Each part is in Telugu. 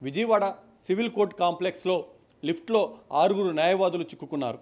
విజయవాడ సివిల్ కోర్ట్ కాంప్లెక్స్లో లిఫ్ట్లో 6 న్యాయవాదులు చిక్కుకున్నారు.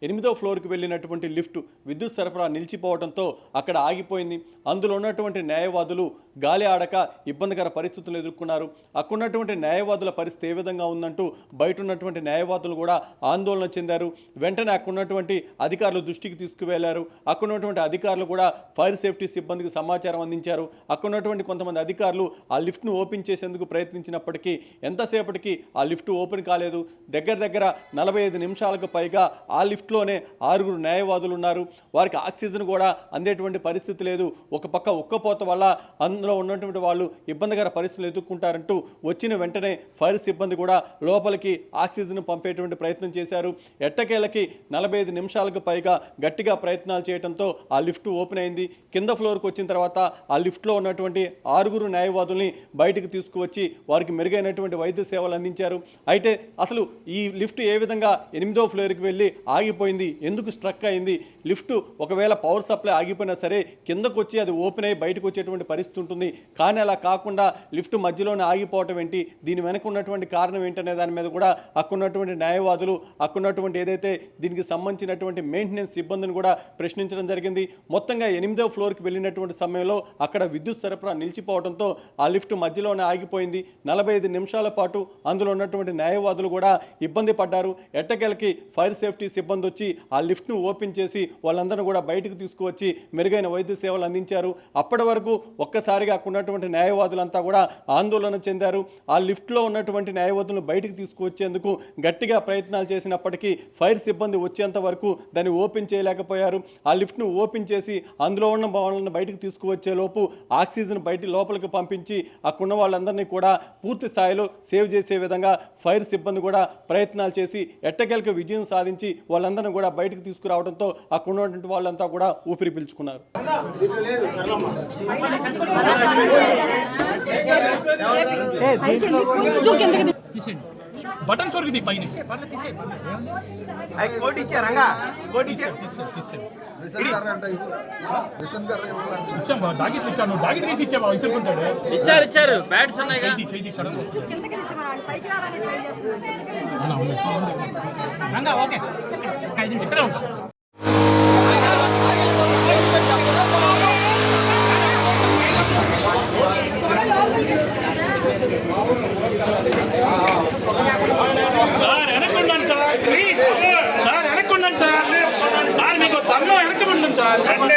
8వ ఫ్లోర్కి వెళ్ళినటువంటి లిఫ్ట్ విద్యుత్ సరఫరా నిలిచిపోవడంతో అక్కడ ఆగిపోయింది. అందులో ఉన్నటువంటి న్యాయవాదులు గాలి ఆడక ఇబ్బందికర పరిస్థితులు ఎదుర్కొన్నారు. అక్కడున్నటువంటి న్యాయవాదుల పరిస్థితి ఏ విధంగా ఉందంటూ బయట ఉన్నటువంటి న్యాయవాదులు కూడా ఆందోళన చెందారు. వెంటనే అక్కడున్నటువంటి అధికారులు దృష్టికి తీసుకువెళ్లారు. అక్కడున్నటువంటి అధికారులు కూడా ఫైర్ సేఫ్టీ సిబ్బందికి సమాచారం అందించారు. అక్కడున్నటువంటి కొంతమంది అధికారులు ఆ లిఫ్ట్ను ఓపెన్ చేసేందుకు ప్రయత్నించినప్పటికీ ఎంతసేపటికి ఆ లిఫ్ట్ ఓపెన్ కాలేదు. దగ్గర 45 నిమిషాలకు పైగా ఆ లిఫ్ట్లోనే 6 న్యాయవాదులు ఉన్నారు. వారికి ఆక్సిజన్ కూడా అందేటువంటి పరిస్థితి లేదు. ఒక పక్క ఉక్కపోత వల్ల అందులో ఉన్నటువంటి వాళ్ళు ఇబ్బందికర పరిస్థితులు ఎదుర్కొంటారంటూ వచ్చిన వెంటనే ఫైర్ సిబ్బంది కూడా లోపలికి ఆక్సిజన్ పంపేటువంటి ప్రయత్నం చేశారు. ఎట్టకేలకి 45 నిమిషాలకు పైగా గట్టిగా ప్రయత్నాలు చేయడంతో ఆ లిఫ్ట్ ఓపెన్ అయింది. కింద ఫ్లోర్కి వచ్చిన తర్వాత ఆ లిఫ్ట్లో ఉన్నటువంటి 6 న్యాయవాదుల్ని బయటకు తీసుకువచ్చి వారికి మెరుగైనటువంటి వైద్య సేవలు అందించారు. అయితే అసలు ఈ లిఫ్ట్ ఏ విధంగా 8వ ఫ్లోర్కి వెళ్ళి ఆగిపోయింది, ఎందుకు స్ట్రక్ అయింది? లిఫ్ట్ ఒకవేళ పవర్ సప్లై ఆగిపోయినా సరే కిందకు వచ్చి అది ఓపెన్ అయ్యి బయటకు వచ్చేటువంటి పరిస్థితి ఉంటుంది. కానీ అలా కాకుండా లిఫ్ట్ మధ్యలోనే ఆగిపోవటం ఏంటి, దీని వెనక ఉన్నటువంటి కారణం ఏంటనే దాని మీద కూడా అక్కడున్నటువంటి న్యాయవాదులు అక్కడున్నటువంటి ఏదైతే దీనికి సంబంధించినటువంటి మెయింటెనెన్స్ సిబ్బందిని కూడా ప్రశ్నించడం జరిగింది. మొత్తంగా 8వ ఫ్లోర్కి వెళ్ళినటువంటి సమయంలో అక్కడ విద్యుత్ సరఫరా నిలిచిపోవడంతో ఆ లిఫ్ట్ మధ్యలోనే ఆగిపోయింది. 45 నిమిషాల పాటు అందులో ఉన్నటువంటి న్యాయవాదులు కూడా ఇబ్బంది పడ్డారు. ఎట్టకేలకి ఫైర్ సేఫ్టీ సిబ్బంది వచ్చి ఆ లిఫ్ట్ను ఓపెన్ చేసి వాళ్ళందరూ కూడా బయటకు తీసుకువచ్చి మెరుగైన వైద్య సేవలు అందించారు. అప్పటి వరకు ఒక్కసారిగా అక్కడ ఉన్నటువంటి న్యాయవాదులంతా కూడా ఆందోళన చెందారు. ఆ లిఫ్ట్లో ఉన్నటువంటి న్యాయవాదులను బయటకు తీసుకువచ్చేందుకు గట్టిగా ప్రయత్నాలు చేసినప్పటికీ ఫైర్ సిబ్బంది వచ్చేంత వరకు దాన్ని ఓపెన్ చేయలేకపోయారు. ఆ లిఫ్ట్ను ఓపెన్ చేసి అందులో ఉన్న వాళ్ళని బయటకు తీసుకువచ్చే లోపు ఆక్సిజన్ బయట లోపలికి పంపించి అక్కడున్న వాళ్ళందరినీ కూడా పూర్తి స్థాయిలో సేవ్ చేసే విధంగా ఫైర్ సిబ్బంది కూడా ప్రయత్నాలు చేసి ఎట్టకేలకు విజయం సాధించి వాళ్ళందరినీ కూడా బయటకు తీసుకురావడంతో అక్కడ ఉన్నటువంటి వాళ్ళంతా కూడా ఊపిరి పీల్చుకున్నారు. బటన్ సొరిగింది పైన కోటి ఇచ్చారంగా కోటి ఇచ్చారు డాగిట్ తీసి ఇచ్చావా ఇసుకుంటాడు ఇచ్చారు బ్యాట్స్ ఉన్నాయి ఓకే ఇక్కడే ఉంటా సార్ వెనక్కుండండి సార్ మీకు తమ్ముడు వెనక్కి ఉండండి సార్.